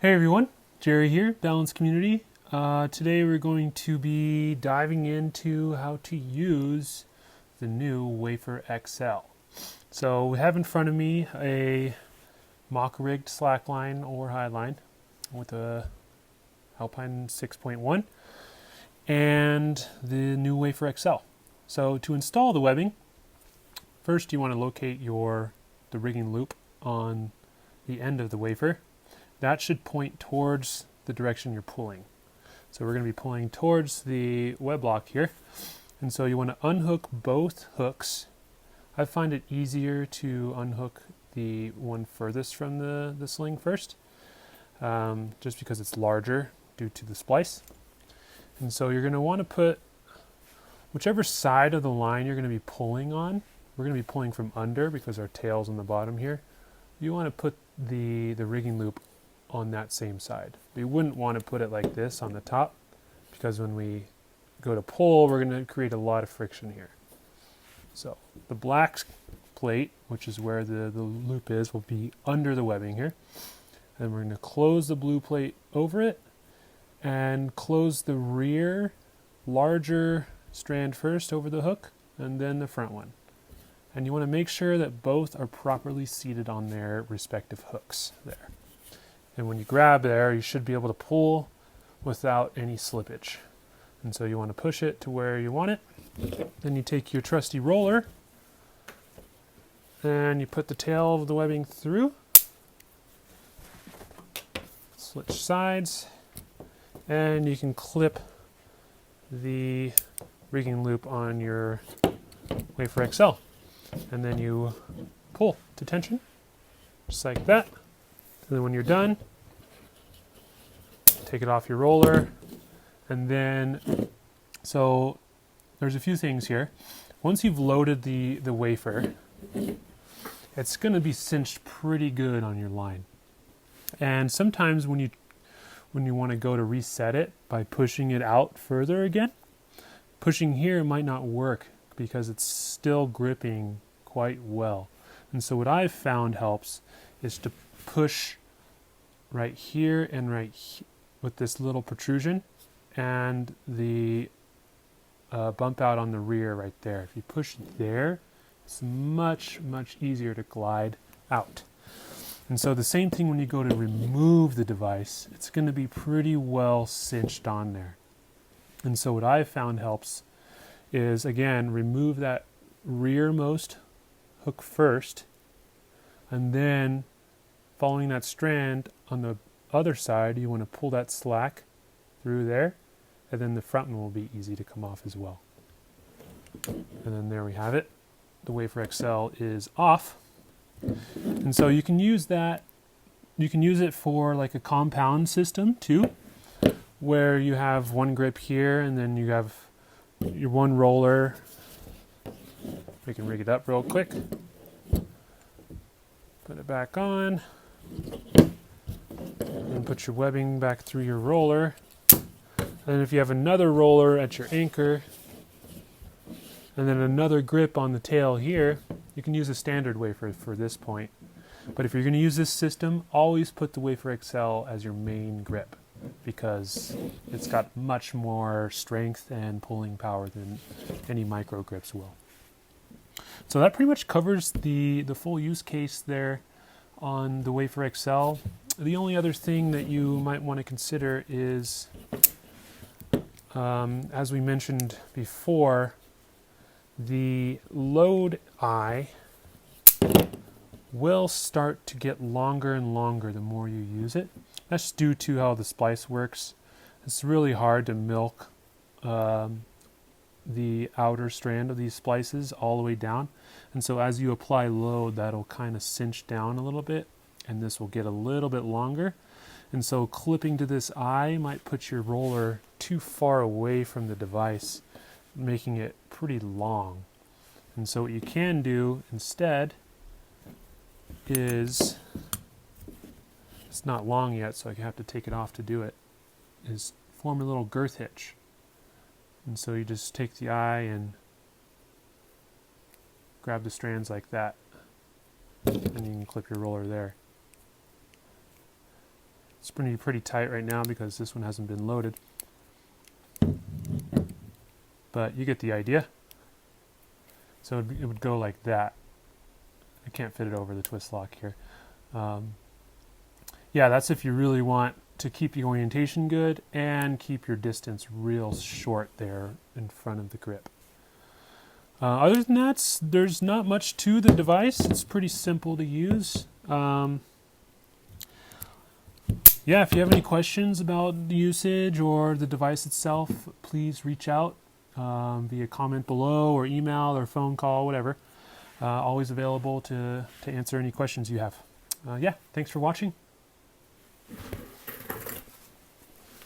Hey everyone, Jerry here, Balance Community. Today we're going to be diving into how to use the new Wafer XL. So we have in front of me a mock rigged slackline or highline with a Alpine 6.1 and the new Wafer XL. So to install the webbing, first you want to locate the rigging loop on the end of the wafer. That should point towards the direction you're pulling. So we're going to be pulling towards the web lock here. And so you want to unhook both hooks. I find it easier to unhook the one furthest from the sling first, just because it's larger due to the splice. And so you're going to want to put whichever side of the line you're going to be pulling on. We're going to be pulling from under because our tail's on the bottom here. You want to put the rigging loop on that same side. We wouldn't want to put it like this on the top because when we go to pull, we're going to create a lot of friction here. So the black plate, which is where the loop is, will be under the webbing here. And we're going to close the blue plate over it and close the rear larger strand first over the hook and then the front one. And you want to make sure that both are properly seated on their respective hooks there. And when you grab there, you should be able to pull without any slippage. And so you want to push it to where you want it. Then you take your trusty roller and you put the tail of the webbing through. Switch sides. And you can clip the rigging loop on your Wafer XL. And then you pull to tension, just like that. And then when you're done, take it off your roller. And then, so there's a few things here. Once you've loaded the wafer, it's going to be cinched pretty good on your line. And sometimes when you want to go to reset it by pushing it out further again, pushing here might not work because it's still gripping quite well. And so what I've found helps is to push right here and right with this little protrusion and the bump out on the rear right there. If you push there, it's much easier to glide out. And so the same thing when you go to remove the device, it's going to be pretty well cinched on there. And so what I've found helps is, again, remove that rearmost hook first, and then following that strand on the other side, you want to pull that slack through there, and then the front one will be easy to come off as well. And then there we have it. The Wafer XL is off. And so you can use that, you can use it for like a compound system too, where you have one grip here and then you have your one roller. We can rig it up real quick. Put it back on. And put your webbing back through your roller. And if you have another roller at your anchor, and then another grip on the tail here, you can use a standard wafer for this point. But if you're going to use this system, always put the Wafer XL as your main grip, because it's got much more strength and pulling power than any micro grips will. So that pretty much covers the full use case there on the Wafer XL. The only other thing that you might want to consider is, as we mentioned before, the load eye will start to get longer and longer the more you use it. That's due to how the splice works. It's really hard to milk the outer strand of these splices all the way down. And so as you apply load, that'll kind of cinch down a little bit, and this will get a little bit longer. And so clipping to this eye might put your roller too far away from the device, making it pretty long. And so what you can do instead is, it's not long yet, so I have to take it off to do it, is form a little girth hitch. And so you just take the eye and grab the strands like that, and you can clip your roller there. It's It's pretty tight right now because this one hasn't been loaded. But you get the idea. So it would go like that. I can't fit it over the twist lock here. Yeah, that's if you really want to keep your orientation good and keep your distance real short there in front of the grip. Other than that, there's not much to the device. It's pretty simple to use. Yeah, if you have any questions about the usage or the device itself, please reach out via comment below or email or phone call, whatever. Always available to answer any questions you have. Yeah, thanks for watching.